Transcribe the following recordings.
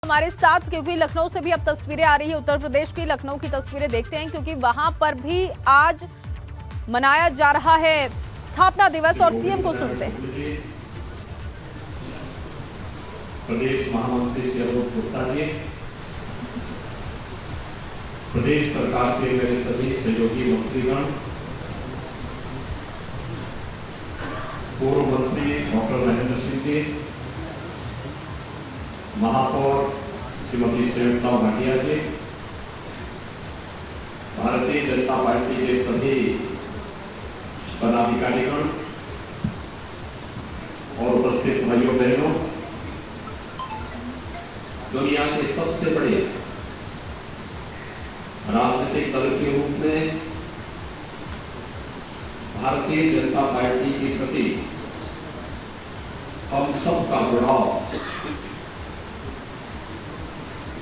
हमारे साथ, क्योंकि लखनऊ से भी अब तस्वीरें आ रही है। उत्तर प्रदेश की लखनऊ की तस्वीरें देखते हैं, क्योंकि वहां पर भी आज मनाया जा रहा है स्थापना दिवस और सीएम को सुनते हैं। प्रदेश महामंत्री श्री अरूप गुप्ता जी, प्रदेश सरकार के मेरे सभी सहयोगी मंत्रीगण, पूर्व मंत्री डॉक्टर महेंद्र सिंह जी, महापौर श्रीमती संयुक्ता भाटिया जी, भारतीय जनता पार्टी के सभी पदाधिकारीगण और उपस्थित भाइयों बहनों, दुनिया के सबसे बड़े राजनीतिक दल के रूप में भारतीय जनता पार्टी के प्रति हम सबका जुड़ाव,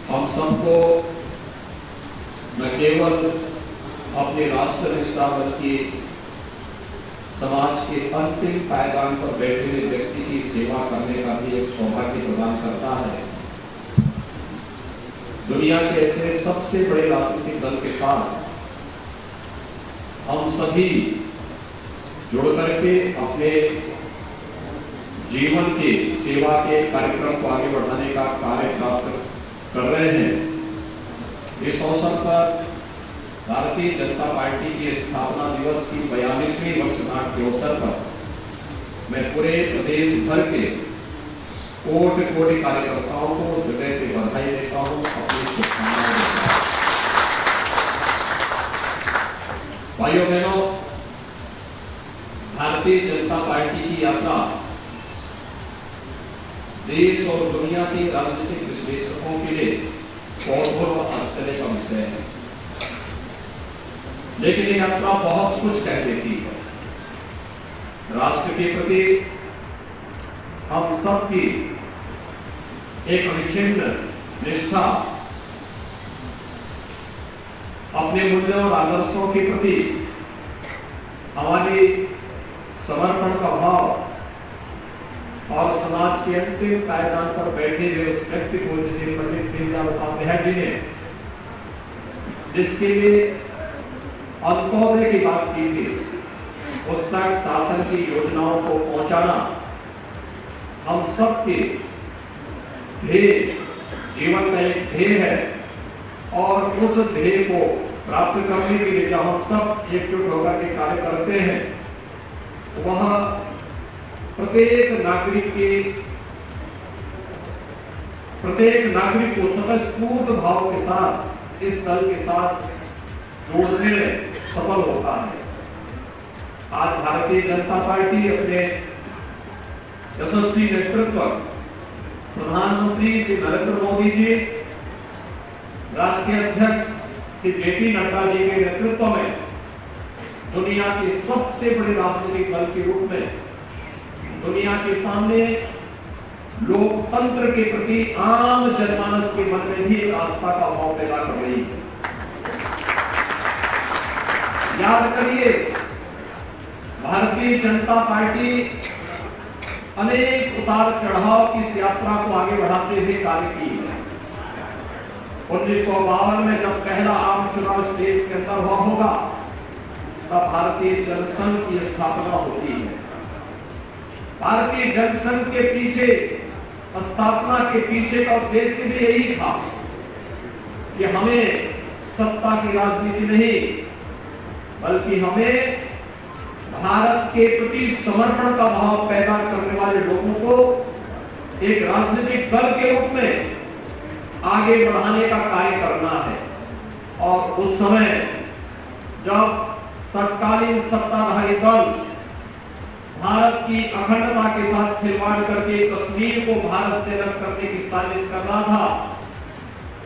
हम सबको न केवल अपने राष्ट्र निष्ठा बल्कि समाज के अंतिम पायदान पर बैठे हुए व्यक्ति की सेवा करने का भी एक सौभाग्य प्रदान करता है। दुनिया के ऐसे सबसे बड़े राजनीतिक दल के साथ हम सभी जुड़ करके अपने जीवन के सेवा के कार्यक्रम को आगे बढ़ाने का कार्य प्राप्त कर रहे हैं। इस अवसर पर भारतीय जनता पार्टी की स्थापना दिवस की 42वीं वर्षगांठ के अवसर पर मैं पूरे प्रदेश भर के कोटि कार्यकर्ताओं को हृदय से बधाई देता हूं, अपनी शुभकामनाएं देता हूं। भाइयों बहनों, भारतीय जनता पार्टी की यात्रा देश और दुनिया के राजनीतिक विश्लेषकों के लिए बहुत आश्चर्य का विषय है, लेकिन ये यात्रा बहुत कुछ कह देती है। राष्ट्र के प्रति हम सबकी एक अविच्छिन्न निष्ठा, अपने मूल्यों और आदर्शों के प्रति हमारी समर्पण का भाव और समाज के अंतिम पायदान पर बैठे हुए उस व्यक्ति को, जिसे पंडित दीनदयाल उपाध्याय जी ने जिसके लिए अंत्योदय की बात की थी, उस तक शासन की योजनाओं को पहुंचाना हम सबके ध्येय, जीवन का एक ध्येय है। और उस ध्येय को प्राप्त करने के लिए जब हम सब एकजुट होकर के कार्य करते हैं, वहां प्रत्येक नागरिक को स्वतःस्फूर्त भाव के साथ इस दल के साथ जोड़ने में सफल होता है। आज भारतीय जनता पार्टी अपने यशस्वी नेतृत्व प्रधानमंत्री श्री नरेंद्र मोदी जी, राष्ट्रीय अध्यक्ष श्री जेपी नड्डा जी के नेतृत्व में दुनिया के सबसे बड़े राजनीतिक दल के रूप में दुनिया के सामने लोकतंत्र के प्रति आम जनमानस के मन में भी आस्था का भाव पैदा कर रही है। याद करिए, भारतीय जनता पार्टी अनेक उतार चढ़ाव की इस यात्रा को आगे बढ़ाते हुए कार्य की है। 1952 में जब पहला आम चुनाव इस देश के अंदर हुआ होगा, तब भारतीय जनसंघ की स्थापना होती है। भारतीय जनसंघ के पीछे, स्थापना के पीछे का उद्देश्य भी यही था कि हमें सत्ता की राजनीति नहीं, बल्कि हमें भारत के प्रति समर्पण का भाव पैदा करने वाले लोगों को एक राजनीतिक दल के रूप में आगे बढ़ाने का कार्य करना है। और उस समय जब तत्कालीन सत्ताधारी दल भारत की अखंडता के साथ खिलवाड़ करके कश्मीर को भारत से अलग करने की साजिश कर रहा था,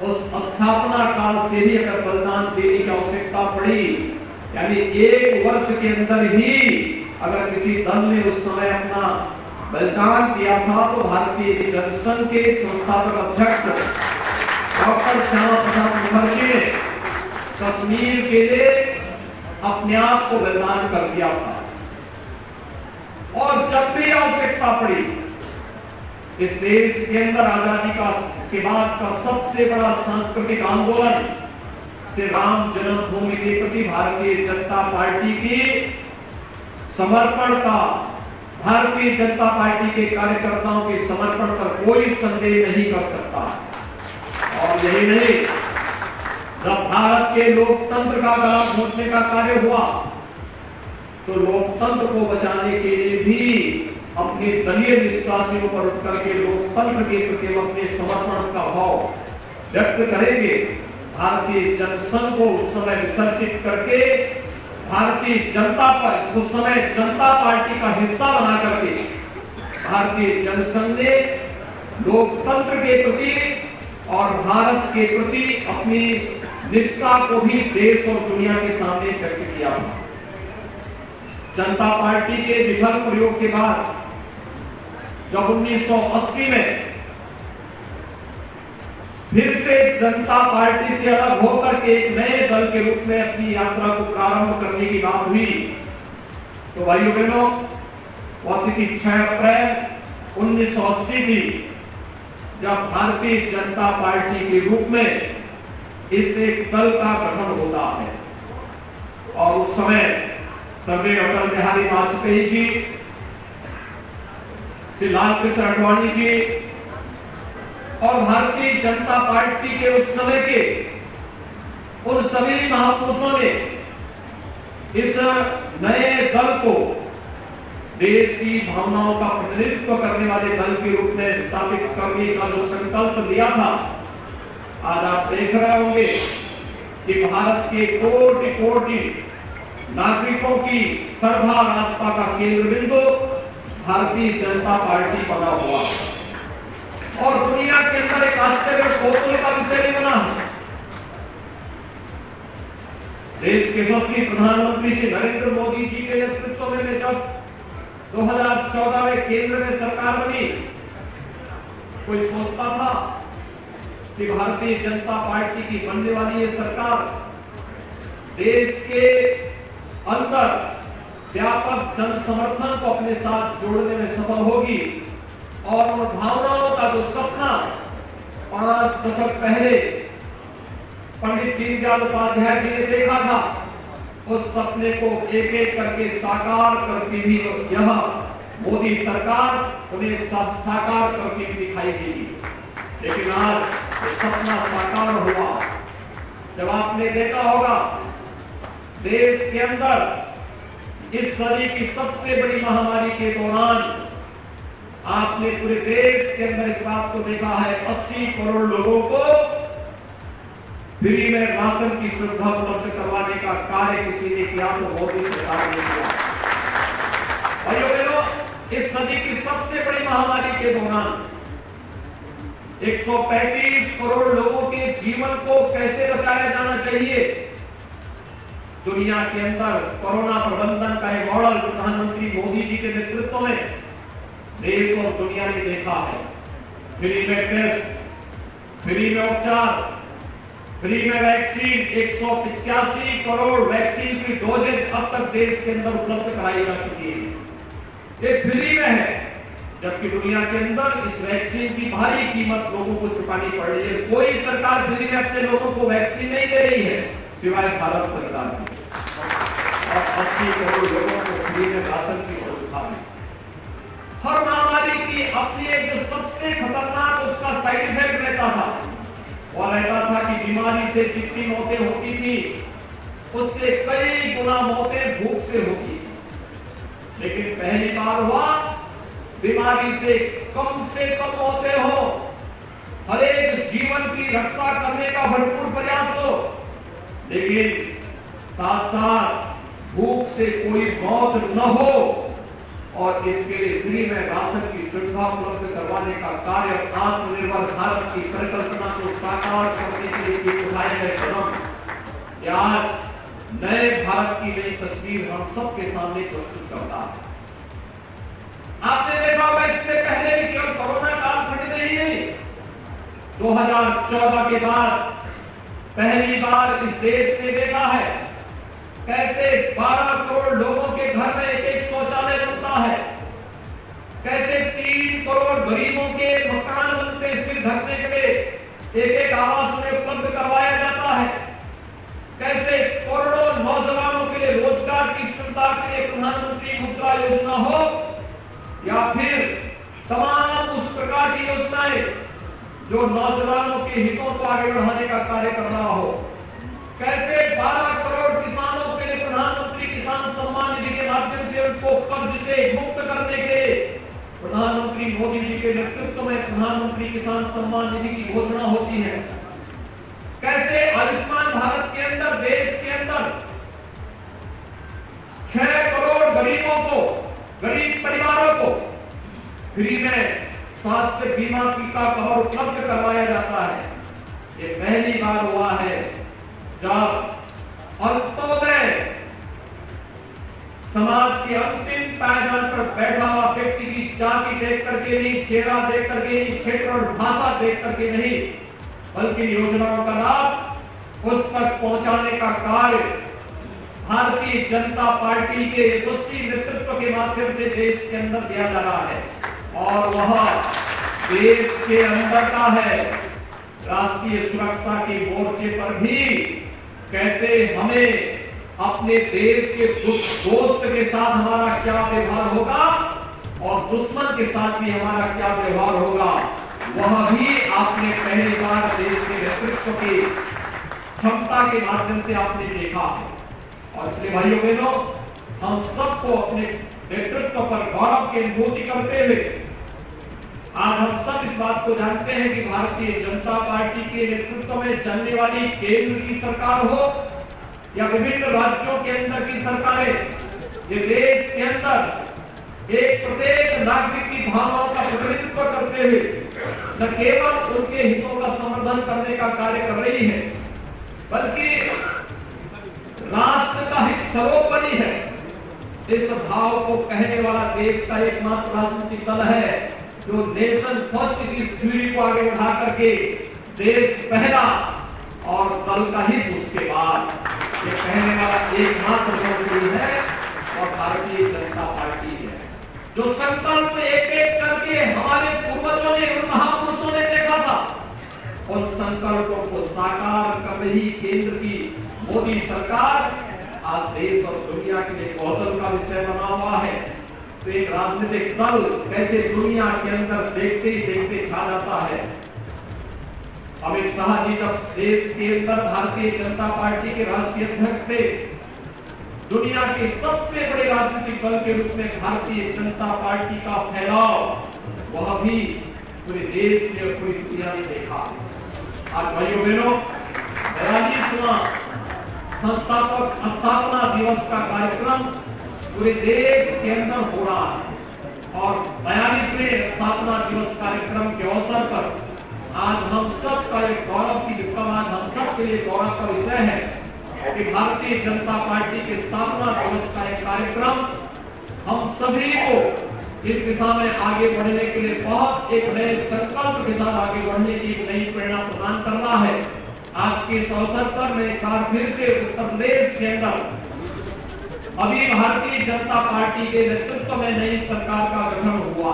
उस स्थापना काल से ही अगर बलिदान देने की आवश्यकता पड़ी, यानी 1 वर्ष के अंदर ही अगर किसी दल ने उस समय अपना बलिदान किया था, तो भारतीय जनसंघ के संस्थापक अध्यक्ष डॉक्टर श्यामा प्रसाद मुखर्जी ने कश्मीर के लिए अपने आप को बलिदान कर दिया था। और जब भी आवश्यकता पड़ी, इस देश के अंदर आजादी का के बाद का सबसे बड़ा सांस्कृतिक आंदोलन श्री राम जन्मभूमि के प्रति भारतीय जनता पार्टी की समर्पण का, भारतीय जनता पार्टी के कार्यकर्ताओं के समर्पण पर कोई संदेह नहीं कर सकता। और यही नहीं, जब भारत के लोकतंत्र का गला घोटने का कार्य हुआ तो लोकतंत्र को बचाने के लिए भी अपने दलीय निष्ठा से ऊपर उठ करके लोकतंत्र के प्रति अपने समर्पण का भाव व्यक्त करेंगे। भारतीय जनसंघ को उस समय विसर्जित करके भारतीय जनता पर, उस समय जनता पार्टी का हिस्सा बना करके भारतीय जनसंघ ने लोकतंत्र के प्रति और भारत के प्रति अपनी निष्ठा को भी देश और दुनिया के सामने व्यक्त किया। जनता पार्टी के विफल प्रयोग के बाद जब 1980 में फिर से जनता पार्टी से अलग होकर के एक नए दल के रूप में अपनी यात्रा को प्रारंभ करने की बात हुई, तो भाइयों बहनों, वह तिथि 6 अप्रैल 1980 थी जब भारतीय जनता पार्टी के रूप में इस एक दल का गठन होता है। और उस समय स्वर्गीय अटल बिहारी वाजपेयी जी, श्री लाल कृष्ण आडवाणी जी और भारतीय जनता पार्टी के उस समय के उन सभी महापुरुषों ने इस नए दल को देश की भावनाओं का प्रतिनिधित्व करने वाले दल के रूप में स्थापित करने का जो संकल्प लिया था, आज आप देख रहे होंगे कि भारत के कोटि कोटि नागरिकों की श्रद्धा और आस्था का केंद्र बिंदु भारतीय जनता पार्टी बना हुआ और दुनिया के अंदर एक आश्चर्य कौतूहल का विषय भी बना। देश के यशस्वी प्रधानमंत्री श्री नरेंद्र मोदी जी के नेतृत्व में जब 2014 में केंद्र में सरकार बनी, कोई सोचता था कि भारतीय जनता पार्टी की बनने वाली ये सरकार देश के अंदर व्यापक जन समर्थन को अपने साथ जोड़ने में सफल होगी और उन भावनाओं का जो सपना 5 दशक पहले पंडित दीनदयाल उपाध्याय जी ने देखा था, उस सपने को एक एक करके साकार करती भी यह मोदी सरकार उन्हें साकार करती हुई दिखाई देगी। लेकिन आज सपना साकार हुआ जब आपने देखा होगा देश के अंदर इस सदी की सबसे बड़ी महामारी के दौरान आपने पूरे देश के अंदर इस बात को देखा है, 80 करोड़ लोगों को फ्री में राशन की सुविधा उपलब्ध करवाने का कार्य किसी ने किया तो मोदी सरकार ने किया। भाइयों बहनों, इस सदी की सबसे बड़ी महामारी के दौरान 135 करोड़ लोगों के जीवन को कैसे बचाया जाना चाहिए, दुनिया के अंदर कोरोना प्रबंधन का एक मॉडल प्रधानमंत्री मोदी जी के नेतृत्व में देश और दुनिया ने देखा है। फ्री में टेस्ट, फ्री में उपचार, फ्री में वैक्सीन, 185 करोड़ वैक्सीन की डोजेज अब तक देश के अंदर उपलब्ध कराई जा चुकी है। ये फ्री में है, जबकि दुनिया के अंदर इस वैक्सीन की भारी कीमत लोगों को चुकानी पड़ रही है। कोई सरकार फ्री में अपने लोगों को वैक्सीन नहीं दे रही है सिवाय भारत सरकार की, और 80 करोड़ लोगों को फ्री में राशन की सुविधा है। हर महामारी की अपनी एक जो सबसे खतरनाक उसका साइड इफेक्ट रहता था, वो रहता था कि बीमारी से जितनी मौतें होती थी उससे कई गुना मौतें भूख से होती थी। लेकिन पहली बार हुआ बीमारी से कम मौतें हो, हर एक जीवन की रक्षा करने का भरपूर प्रयास हो, लेकिन साथ साथ भूख से कोई मौत न हो, और इसके लिए फ्री में राशन की सुविधा उपलब्ध करवाने का कार्य आत्मनिर्भर भारत की परिकल्पना को साकार करने के लिए उठाए गए कदम आज नए भारत की नई तस्वीर हम सबके सामने प्रस्तुत करता है। आपने देखा होगा इससे पहले भी केवल कोरोना काल खंडित ही नहीं, 2014 के बाद पहली बार इस देश ने देखा है कैसे 12 करोड़ लोगों के घर में एक शौचालय बनता है, कैसे 3 करोड़ गरीबों के मकान बनते अपने सिर ढकने के लिए एक आवास उन्हें उपलब्ध करवाया जाता है, कैसे करोड़ों नौजवानों के लिए रोजगार की सुविधा के लिए प्रधानमंत्री मुद्रा योजना हो या फिर तमाम उस प्रकार की योजनाएं जो नौजवानों के हितों को आगे बढ़ाने का कार्य कर रहा हो, कैसे 12 करोड़ किसानों के लिए प्रधानमंत्री किसान सम्मान निधि के माध्यम से उनको कर्ज से मुक्त करने के प्रधानमंत्री मोदी जी के नेतृत्व में प्रधानमंत्री किसान सम्मान निधि की घोषणा होती है, कैसे आयुष्मान भारत के अंदर देश के अंदर 6 करोड़ गरीबों को, गरीब परिवारों को फ्री में स्वास्थ्य बीमा का कवर उपलब्ध करवाया जाता है। ये पहली बार हुआ है जब अंत्योदय समाज के अंतिम पायदान पर बैठा हुआ व्यक्ति की जाति देख करके नहीं, चेहरा देख करके नहीं, क्षेत्र और भाषा देख करके नहीं, बल्कि योजनाओं का लाभ उस तक पहुंचाने का कार्य भारतीय जनता पार्टी के यशस्वी नेतृत्व के माध्यम से देश के अंदर दिया जा रहा है। और वह देश के अंदर का है। राष्ट्रीय सुरक्षा के मोर्चे पर भी कैसे हमें अपने देश के दोस्त के साथ हमारा क्या व्यवहार होगा और दुश्मन के साथ भी हमारा क्या व्यवहार होगा, वह भी आपने पहली बार देश के नेतृत्व की क्षमता के माध्यम से आपने देखा है। और इसलिए भाइयों बहनों, हम सबको अपने नेतृत्व पर गौरव की अनुभूति करते हुए आज हम सब इस बात को जानते हैं कि भारतीय जनता पार्टी के नेतृत्व में चलने वाली केंद्र की सरकार हो या विभिन्न राज्यों के अंदर की सरकारें, ये देश के अंदर एक प्रत्येक नागरिक की भावनाओं का प्रतिनिधित्व करते हुए न केवल उनके हितों का समर्थन करने का कार्य कर रही है, बल्कि राष्ट्र का हित सर्वोपरि है, इस भाव को कहने वाला देश का एकमात्र राजनीतिक दल है जो नेशन फर्स्ट की थ्योरी को आगे बढ़ा करके देश पहला और दल का हित उसके बाद, ये कहने वाला एकमात्र दल है और भारतीय जनता पार्टी है, जो संकल्प एक एक करके हमारे पूर्वजों ने, उन महापुरुषों ने देखा था, उन संकल्पों को साकार कर रही केंद्र की मोदी सरकार आज देश और दुनिया के लिए कौतूहल का विषय बना हुआ है। तो एक राजनीतिक दल कैसे दुनिया के अंदर देखते ही देखते छा जाता है। अमित शाह जी जब देश के अंदर भारतीय जनता पार्टी के राष्ट्रीय अध्यक्ष थे, दुनिया के सबसे बड़े राजनीतिक दल के रूप में भारतीय जनता पार्टी का फैलाव वह भी पूरे देश ने और पूरी दुनिया ने देखा। आज भाइयों बहनों, 42वां संस्थापक स्थापना दिवस का कार्यक्रम पूरे देश के अंदर हो रहा है और 42वें स्थापना दिवस कार्यक्रम के अवसर पर आज हम सब का एक गौरव की जिसका आज हम सब के लिए गौरव का विषय है कि भारतीय जनता पार्टी के स्थापना दिवस का एक कार्यक्रम हम सभी को इस दिशा में आगे बढ़ने के लिए बहुत एक नए संकल्प के साथ आगे बढ़ने की एक नई प्रेरणा प्रदान करना है। आज के इस अवसर पर मैं एक बार फिर से उत्तर प्रदेश के अंदर अभी भारतीय जनता पार्टी के नेतृत्व में नई सरकार का गठन हुआ।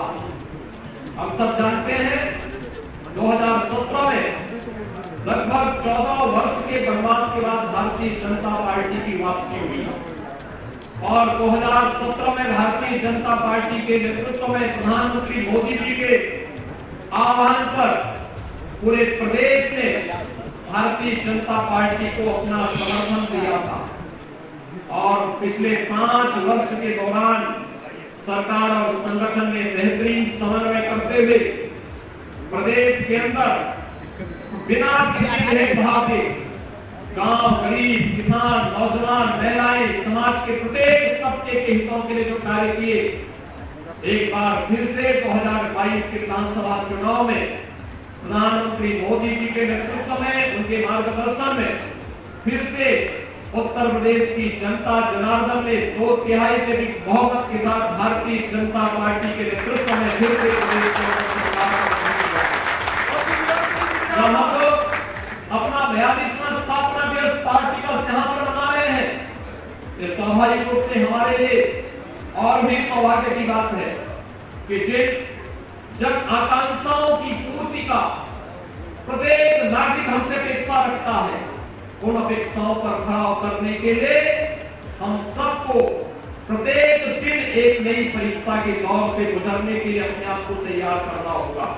हम सब जानते हैं 2017 में लगभग 14 वर्ष के वनवास के बाद भारतीय जनता पार्टी की वापसी हुई और 2017 में भारतीय जनता पार्टी के नेतृत्व में प्रधानमंत्री मोदी जी के आह्वान पर पूरे प्रदेश ने भारतीय जनता पार्टी को अपना समर्थन दिया था और पिछले 5 वर्ष के दौरान सरकार और संगठन ने बेहतरीन समन्वय करते हुए प्रदेश के अंदर बिना किसी भेदभाव के गांव, गरीब, किसान, नौजवान, महिलाएं, समाज के प्रत्येक तबके के हितों के लिए जो कार्य किए, एक बार फिर से 2022 के विधानसभा चुनाव में प्रधानमंत्री मोदी जी के नेतृत्व में, उनके मार्गदर्शन में फिर से उत्तर प्रदेश की जनता जनार्दन ने 2/3 से भी बहुमत के साथ भारतीय जनता पार्टी के नेतृत्व में फिर से प्रदेश हम लोग अपना 42वां स्थापना दिवस पार्टी का यहाँ पर मना रहे हैं, ये स्वाभाविक रूप से हमारे लिए और भी सौभाग्य की बात है कि जन आकांक्षाओं की पूर्ति का प्रत्येक नागरिक हमसे अपेक्षा रखता है, उन अपेक्षाओं पर खरा उतरने के लिए हम सबको प्रत्येक दिन एक नई परीक्षा के दौर से गुजरने के लिए अपने आप को तैयार करना होगा।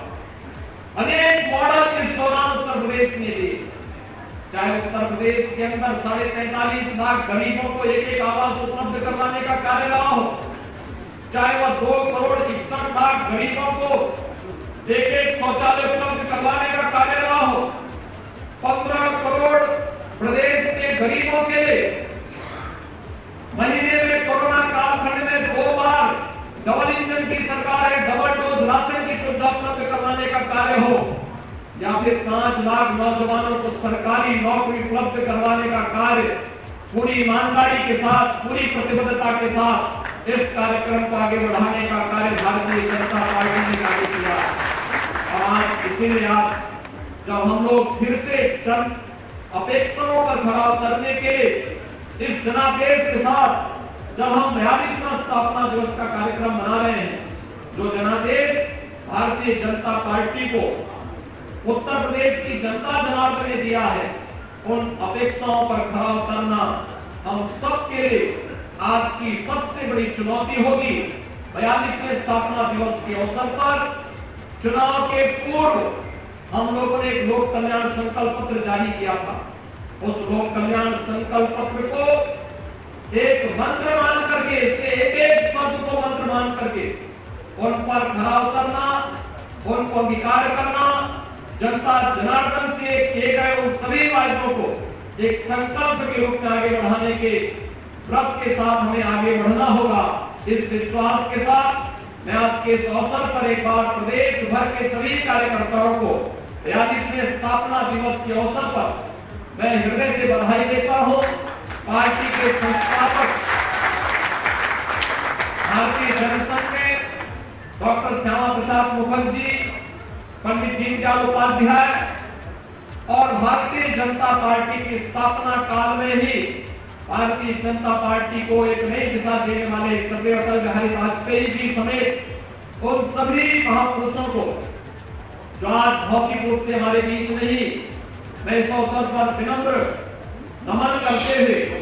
अनेक मॉडल इस दौरान उत्तर प्रदेश ने दिए, चाहे उत्तर प्रदेश के अंदर 43.5 लाख गरीबों को एक आवास उपलब्ध करवाने का कार्य रहा हो, चाहे वह 2 करोड़ 61 लाख गरीबों को एक शौचालय उपलब्ध करवाने का कार्य रहा हो, 15 करोड़ प्रदेश के गरीबों के लिए महीने में कोरोना कालखंड में 2 बार डबल इंजन की सरकार है, डबल डोज राशन की सुविधा उपलब्ध करवाने का कार्य हो, या फिर 5 लाख नौजवानों को सरकारी नौकरी उपलब्ध करवाने का कार्य पूरी ईमानदारी के साथ, पूरी प्रतिबद्धता के साथ इस कार्यक्रम को आगे बढ़ाने का कार्य भारतीय जनता पार्टी ने आगे किया। और आज इसीलिए आप जब हम लोग फिर से जन अपेक्षाओं पर खरा उतरने के लिए इस जनादेश के साथ जब हम 42वां स्थापना दिवस का कार्यक्रम मना रहे हैं, जो जनादेश भारतीय जनता पार्टी को उत्तर प्रदेश की जनता जनार्दन ने दिया है, उन अपेक्षाओं पर खरा उतरना हम सबके लिए आज की सबसे बड़ी चुनौती होगी। 42वें स्थापना दिवस के अवसर पर चुनाव के पूर्व हम लोगों ने एक लोक कल्याण संकल्प पत्र जारी किया था। उस लोक कल्याण संकल्प पत्र को एक मंत्र मान करके, इसके एक शब्द को मंत्र मान करके उन पर खरा उतरना, उनको अंगीकार करना, जनता जनार्दन से किए गए उन सभी वायदों को एक संकल्प के रूप में आगे बढ़ाने के व्रत के साथ हमें आगे बढ़ना होगा। इस विश्वास के साथ मैं आज के इस अवसर पर एक बार प्रदेश भर के सभी कार्यकर्ताओं को 42वें स्थापना दिवस के अवसर पर मैं हृदय से बधाई देता हूं। पार्टी के संस्थापक भारतीय जनसंघ में डॉक्टर श्यामा प्रसाद मुखर्जी, पंडित दीनदयाल उपाध्याय और भारतीय जनता पार्टी की स्थापना काल में ही भारतीय जनता पार्टी को एक नई दिशा देने वाले स्वर्गीय अटल बिहारी वाजपेयी जी समेत उन सभी महापुरुषों को जो आज भौतिक रूप से हमारे बीच नहीं, मैं इस अवसर पर विनम्र नमन करते हुए